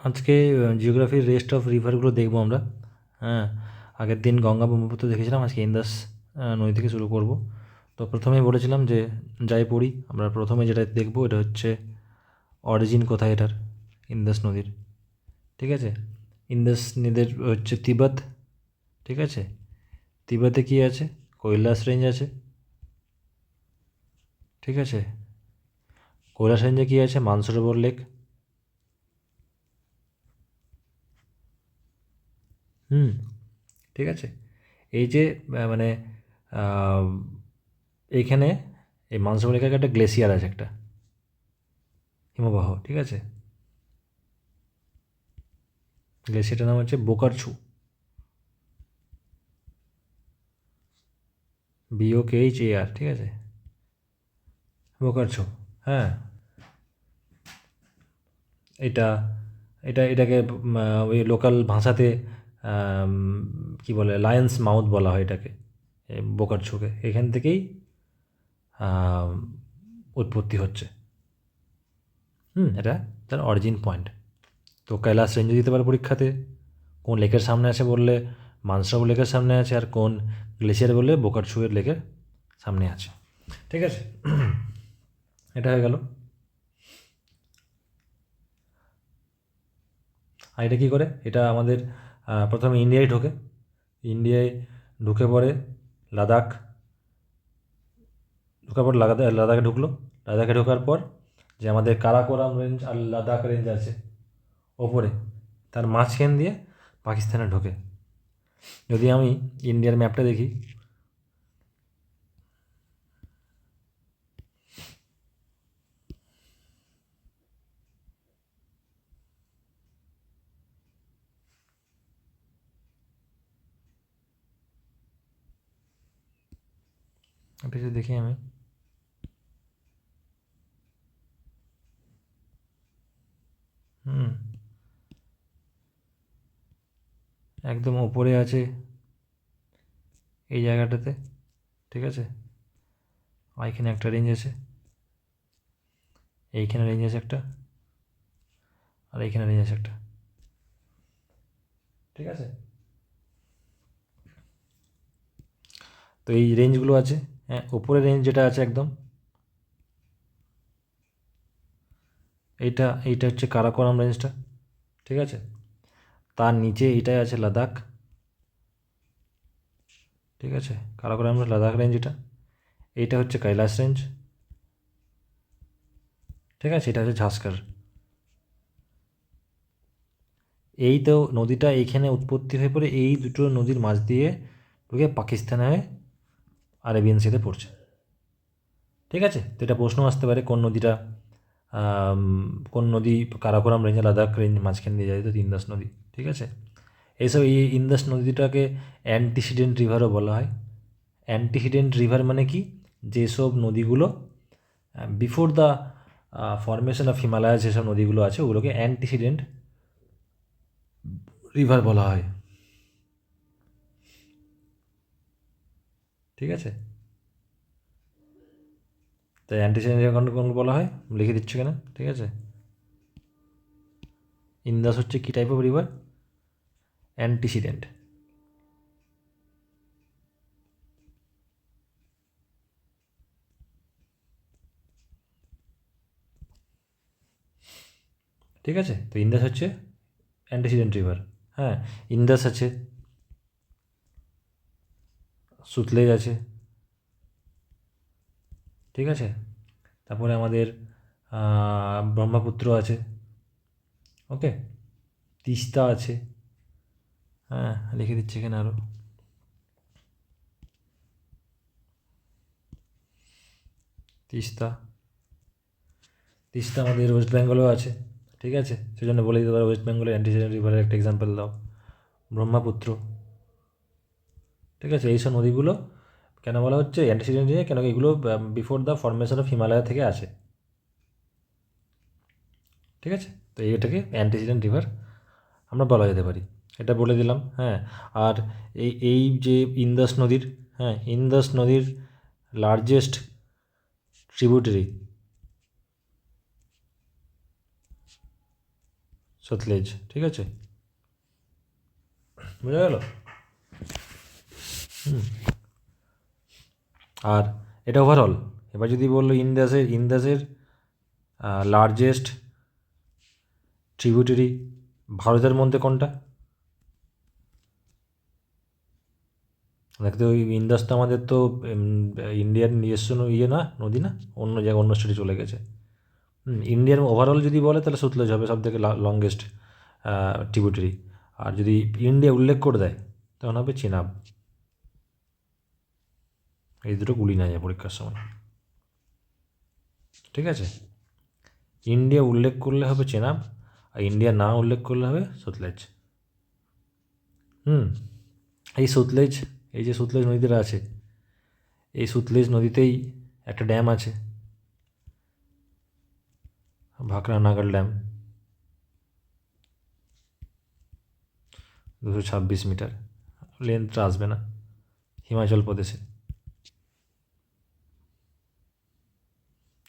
আজকে জিওগ্রাফির rest of রিভারগুলো দেখবো আমরা। হ্যাঁ, আগের দিন গঙ্গা ব্রহ্মপুত্র দেখেছিলাম, আজকে ইন্দাস নদী থেকে শুরু করব। তো প্রথমেই বলেছিলাম যে যাই পড়ি, আমরা প্রথমে যেটা দেখব এটা হচ্ছে অরিজিন কোথায় এটার, ইন্দাস নদীর। ঠিক আছে, ইন্দাস নদীর হচ্ছে তিব্বত। ঠিক আছে, তিব্বতে কী আছে? কৈলাস রেঞ্জ আছে। ঠিক আছে, কৈলাস রেঞ্জে কী আছে? মানসরোবর লেক। হুম, ঠিক আছে। এই যে মানে আহ, এইখানে এই মানসরোবর লেকের একটা গ্লেসিয়ার আছে, একটা হিমবাহ। ঠিক আছে, গ্লেসিয়ারটার নাম হচ্ছে বোকারছু, BOKHAR। ঠিক আছে, বোকারছু। হ্যাঁ, এটা এটাকে ওই লোকাল ভাষাতে আম, কি বলে, লায়ন্স মাউথ বলা হয় এটাকে, এই বোকারছুকে। এখান থেকেই আম, উৎপত্তি হচ্ছে। এটা তার অরিজিন পয়েন্ট। তো কৈলাস রেঞ্জে দিতে পারে পরীক্ষাতে, কোন লেকের সামনে আছে বললে মানসরোবর লেকের সামনে আছে, আর কোন গ্লেসিয়ার বললে বোকারছুয়ের লেকের সামনে আছে। ঠিক আছে, এটা হয়ে গেল। আর এটা কী করে? এটা আমাদের প্রথমে ইন্ডিয়ায় ঢোকে, ইন্ডিয়ায় ঢুকে পড়ে লাদাখ, ঢোকার পর লাদাখে ঢুকলো। লাদাখে ঢোকার পর যে আমাদের কারাকোরাম রেঞ্জ আর লাদাখ রেঞ্জ আছে ওপরে, তার মাঝখান দিয়ে পাকিস্তানে ঢোকে। যদি আমি ইন্ডিয়ার ম্যাপটা দেখি, এটা যদি দেখি আমি, হুম, একদম ওপরে আছে এই জায়গাটাতে। ঠিক আছে, এইখানে একটা রেঞ্জ আছে, এইখানে রেঞ্জ আছে একটা, আর এইখানে রেঞ্জ আছে একটা। ঠিক আছে, তো এই রেঞ্জগুলো আছে। হ্যাঁ, ওপরের রেঞ্জ যেটা আছে একদম, এইটা হচ্ছে কারাকোরাম রেঞ্জটা। ঠিক আছে, তার নিচে এটাই আছে লাদাখ। ঠিক আছে, কারাকোরাম লাদাখ রেঞ্জ এটা। এইটা হচ্ছে কৈলাস রেঞ্জ। ঠিক আছে, এটা হচ্ছে ঝাস্কার। এই তো নদীটা এইখানে উৎপত্তি হয়ে পড়ে এই দুটো নদীর মাঝ দিয়ে ঢুকে পাকিস্তানে হয়ে আরেবিয়ান সিতে পড়ছে। ঠিক আছে, তো এটা প্রশ্ন আসতে পারে কোন নদীটা, আম, কোন নদী কারাকোরাম রেঞ্জ লাদাখ রেঞ্জ মাঝখান দিয়ে যায়, তো ইন্দাস নদী। ঠিক আছে, এইসব এই ইন্দাস নদীটাকে অ্যান্টিসিডেন্ট রিভারও বলা হয়। অ্যান্টিসিডেন্ট রিভার মানে কি? যেসব নদীগুলো before the formation of Himalaya, যেসব নদীগুলো আছে ওগুলোকে অ্যান্টিসিডেন্ট রিভার বলা হয়। ঠিক আছে, তাই অ্যান্টিসিডেন্ট রিভার কোনগুলো বলা হয় লিখে দিচ্ছি কেন। ঠিক আছে, ইন্দাস হচ্ছে কী টাইপ অফ রিভার? অ্যান্টিসিডেন্ট। ঠিক আছে, তো ইন্দাস হচ্ছে অ্যান্টিসিডেন্ট রিভার। হ্যাঁ, ইন্দাস আছে, সুতলেজ আছে। ঠিক আছে, তারপরে আমাদের ব্রহ্মপুত্র আছে। ওকে, তিস্তা আছে। হ্যাঁ, লিখে দিচ্ছি এখানে আরও। তিস্তা, তিস্তা আমাদের ওয়েস্ট বেঙ্গলেও আছে। ঠিক আছে, সেজন্য বলে দিতে পারো ওয়েস্ট বেঙ্গলের অ্যান্টিসিডেন্ট রিভারের একটা এক্সাম্পল দাও, ব্রহ্মপুত্র। ঠিক আছে, এইসব নদীগুলো কেন বলা হচ্ছে অ্যান্টিসিডেন্ট রিভার? কেন কি এগুলো before the formation of Himalaya থেকে আসে। ঠিক আছে, তো এইটাকে অ্যান্টিসিডেন্ট রিভার আমরা বলা যেতে পারি, এটা বলে দিলাম। হ্যাঁ, আর এই যে ইন্দাস নদীর, হ্যাঁ, ইন্দাস নদীর লার্জেস্ট ট্রিবিউটারি, সতলেজ, ঠিক আছে, বোঝা গেল। আর এটা ওভারঅল। এবার যদি বললো ইন্দাসের লার্জেস্ট ট্রিবিউটারি ভারতের মধ্যে কোনটা? দেখতে ওই ইন্দাস তো আমাদের তো ইন্ডিয়ার নিজস্ব ইয়ে না, নদী না, অন্য জায়গায় অন্য স্টেটে চলে গেছে। ইন্ডিয়ার ওভারঅল যদি বলে তাহলে সতলেজ হবে সব থেকে লংগেস্ট ট্রিবিউটারি। আর যদি ইন্ডিয়া উল্লেখ করে দেয় তখন হবে চেনাব। এই দুটো গুলি না যায় পরীক্ষার সময়, ঠিক আছে। ইন্ডিয়া উল্লেখ করলে হবে চেনাব, আর ইন্ডিয়া না উল্লেখ করলে হবে সতলেজ। এই সতলেজ, এই যে সতলেজ নদীটা আছে, এই সতলেজ নদীতেই একটা ড্যাম আছে, ভাকরা নাগল ড্যাম, 226 মিটার, লেন্থটা আসবে না, হিমাচল প্রদেশে,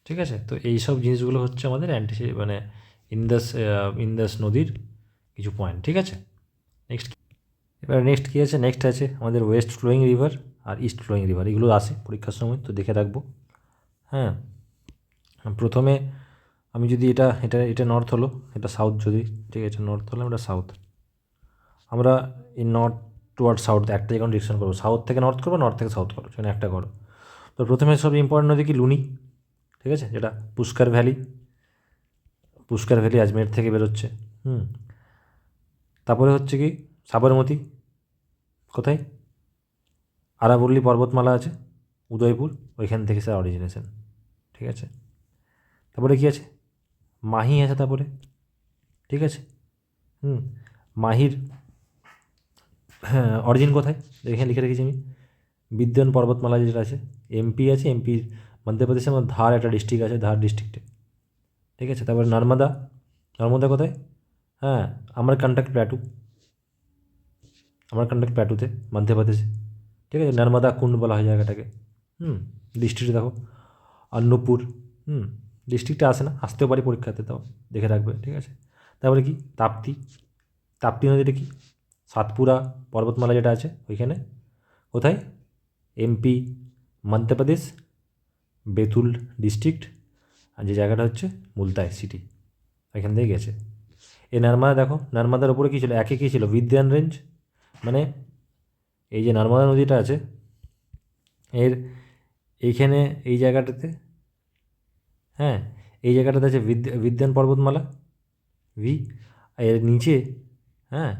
ঠিক আছে। তো এই সব জিনিসগুলো হচ্ছে আমাদের মানে ইন্দাস নদীর কিছু পয়েন্ট, ঠিক আছে। এবার নেক্সট কী আছে? নেক্সট আছে আমাদের ওয়েস্ট ফ্লোয়িং রিভার আর ইস্ট ফ্লোয়িং রিভার, এগুলো আসে পরীক্ষার সময়, তো দেখে রাখবো। হ্যাঁ, প্রথমে আমি যদি এটা এটা এটা নর্থ হলো, এটা সাউথ, যদি ঠিক আছে নর্থ হলো, এটা সাউথ, আমরা এই নর্থ টুয়ার্ড সাউথ একটা জায়গায় ডিরেকশন করবো, সাউথ থেকে নর্থ করবো, নর্থ থেকে সাউথ করো, সেখানে একটা করো। তো প্রথমে সব ইম্পর্টেন্ট নদী কি? লুনি, ঠিক আছে, যেটা পুষ্কার ভ্যালি আজমের থেকে বেরোচ্ছে। তারপরে হচ্ছে কি সাবরমতী, কোথায়? আরাবল্লী পর্বতমালা আছে উদয়পুর, ওইখান থেকে স্যার অরিজিনেশন, ঠিক আছে। তারপরে কী আছে? মাহি আছে তারপরে, ঠিক আছে। মাহির হ্যাঁ অরিজিন কোথায়? এখানে লিখে রেখেছি আমি, বিদ্যান পর্বতমালা যেটা আছে, এমপি আছে, এমপির মধ্যপ্রদেশের মধ্যে ধার একটা ডিস্ট্রিক্ট আছে, ধার ডিস্ট্রিক্টে, ঠিক আছে। তারপরে নর্মদা কোথায়? হ্যাঁ, আমরকন্টক প্ল্যাটুতে মধ্যপ্রদেশে, ঠিক আছে। নর্মদা কুণ্ড বলা হয় জায়গাটাকে। ডিস্ট্রিক্টে দেখো। আর নূপুর, ডিস্ট্রিক্টে আসে না, আসতেও পারি পরীক্ষাতে, তাও দেখে রাখবে, ঠিক আছে। তারপরে কি তাপ্তি নদীটা কি? সাতপুরা পর্বতমালা যেটা আছে ওইখানে, কোথায়? এমপি মধ্যপ্রদেশ, বেতুল ডিস্ট্রিক্ট, আর যে জায়গাটা হচ্ছে মুলতাই সিটি, এখান থেকে গেছে। এই নর্মদা দেখো, নর্মদার ওপরে কী ছিল? একে কী ছিল? বিদ্যান রেঞ্জ, মানে এই যে নর্মদা নদীটা আছে এর এইখানে এই জায়গাটাতে, হ্যাঁ এই জায়গাটাতে আছে বিদ্যান পর্বতমালা ভি, এর নিচে, হ্যাঁ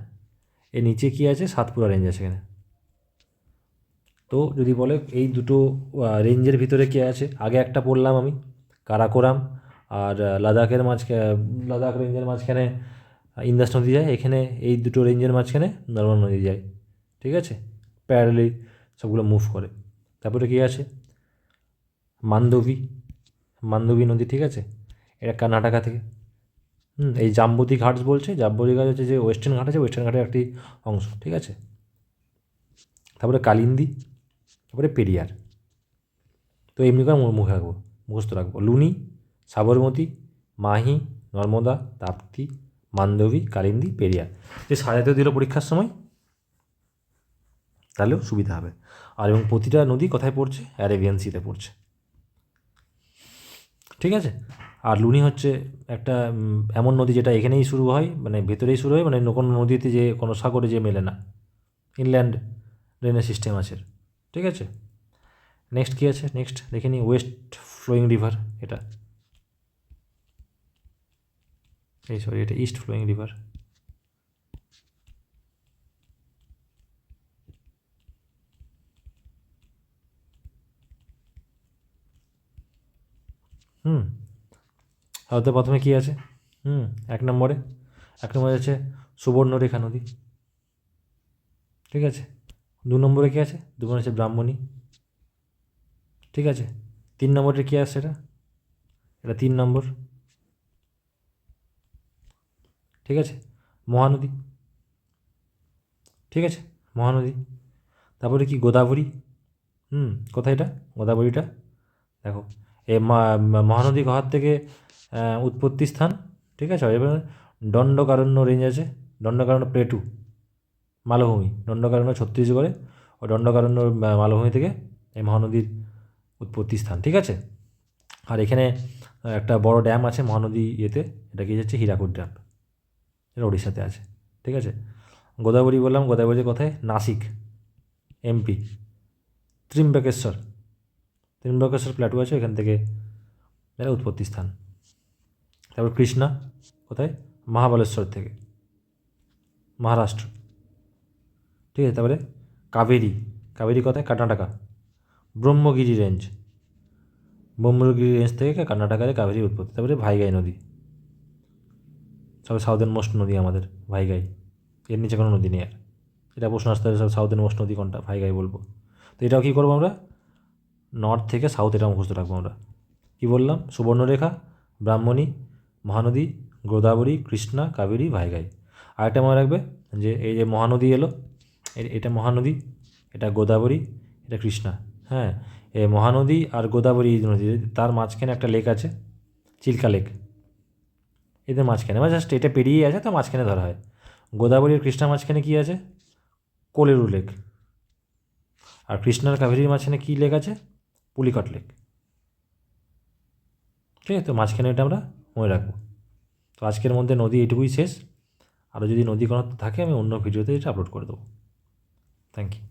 এর নিচে কী আছে? সাতপুরা রেঞ্জ আছে এখানে। তো যদি বলে এই দুটো রেঞ্জের ভিতরে কে আছে, আগে একটা পড়লাম আমি কারাকোরাম, আর লাদাখ রেঞ্জের মাঝখানে ইন্দাস নদী যায়, এখানে এই দুটো রেঞ্জের মাঝখানে নর্মদা নদী যায়, ঠিক আছে, প্যারালি সবগুলো মুভ করে। তারপরে কী আছে? মান্দবী নদী, ঠিক আছে, এটা কর্ণাটকা থেকে। এই জাম্বুতি ঘাটস বলছে, জাম্বুতি ঘাট হচ্ছে যে ওয়েস্টার্ন ঘাট আছে, ওয়েস্টার্ন ঘাটের একটি অংশ, ঠিক আছে। তারপরে কালিন্দী, তারপরে পেরিয়ার। তো এমনি করে মুখস্থ রাখবো। লুনি, সাবরমতী, মাহি, নর্মদা, তাপ্তি, মান্দবী, কালিন্দী, পেরিয়ার। যে সাজাতে দিল পরীক্ষার সময় তাহলেও সুবিধা হবে। আর এবং প্রতিটা নদী কোথায় পড়ছে? অ্যারেবিয়ান সিতে পড়ছে, ঠিক আছে। আর লুনি হচ্ছে একটা এমন নদী যেটা এখানেই শুরু হয়, মানে ভেতরেই শুরু হয়, মানে কোনো নদীতে যে কোনো সাগরে যে মেলে না, ইনল্যান্ড ড্রেনেজ সিস্টেম আছে, ঠিক আছে। নেক্সট কী আছে? নেক্সট দেখে নিই ওয়েস্ট ফ্লোয়িং রিভার, এটা এটা ইস্ট ফ্লোয়িং রিভার। হয়তো প্রথমে কী আছে? এক নম্বরে আছে সুবর্ণরেখা নদী, ঠিক আছে। 2 নম্বরে কী আছে? 2 নম্বরে আছে ব্রাহ্মণী, ঠিক আছে। 3 নম্বরে কী আছে? এটা 3 নম্বর, ঠিক আছে, মহানদী, ঠিক আছে, মহানদী। তারপরে কি? গোদাবরী। কোথায় এটা? গোদাবরীটা দেখো, এই মহানদী ঘাট থেকে উৎপত্তি স্থান, ঠিক আছে। এবার দণ্ডকারণ্য রেঞ্জ আছে, দণ্ডকারণ্য প্লেটু মালভূমি, দণ্ডকারণ্য ছত্তিশগড়ে ও দণ্ডকারণ্য মালভূমি থেকে এই মহানদীর উৎপত্তি স্থান। ঠিক আছে। আর এখানে একটা বড় ড্যাম আছে মহানদী ইয়েতে, এটা কি হচ্ছে হীরাকুদ ড্যাম, এটা উড়িষ্যাতে আছে। ঠিক আছে। গোদাবরী বললাম, গোদাবরী কোথায়? নাসিক, এমপি। ত্রিম্বকেশ্বর, ত্রিম্বকেশ্বর প্ল্যাটু আছে, এখান থেকে এটা উৎপত্তি স্থান। তারপর কৃষ্ণা কোথায়? মহাবালেশ্বর থেকে, মহারাষ্ট্র। ঠিক আছে। তারপরে কাবেরী, কাবেরী কোথায়? কর্ণাটকা, ব্রহ্মগিরি রেঞ্জ, ব্রহ্মগিরি রেঞ্জ থেকে কর্ণাটকায় কাবেরীর উৎপত্তি। তারপরে ভাইগাই নদী, সব সাউদার্ন মোস্ট নদী আমাদের ভাইগাই, এর নিচে কোনো নদী নেই আর। এটা প্রশ্ন আসতে হবে সব সাউদার্ন মোস্ট নদী কোনটা, ভাইগাই বলবো। তো এটাও কী করবো আমরা? নর্থ থেকে সাউথ এটা মুখস্থ রাখবো আমরা। কী বললাম? সুবর্ণরেখা, ব্রাহ্মণী, মহানদী, গোদাবরী, কৃষ্ণা, কাবেরী, ভাইগাই। আরেকটা মনে রাখবে যে এই যে মহানদী এলো, এটা মহানদী, এটা গোদাবরী, এটা কৃষ্ণা। হ্যাঁ, এই মহানদী আর গোদাবরী নদী, তার মাঝখানে একটা লেক আছে, চিল্কা লেক, এদের মাঝখানে মানে জাস্ট এটা পেরিয়ে আছে তো মাঝখানে ধরা হয়। গোদাবরী আর কৃষ্ণার মাঝখানে কী আছে? কোলেরু লেক। আর কৃষ্ণার কাবেরীর মাঝখানে কী লেক আছে? পুলিকট লেক। ঠিক আছে। তো মাঝখানে এটা আমরা মনে রাখবো। তো আজকের মধ্যে নদী এটুকুই শেষ। আরও যদি নদী কোনো থাকে আমি অন্য ভিডিওতে এটা আপলোড করে দেবো। Thank you.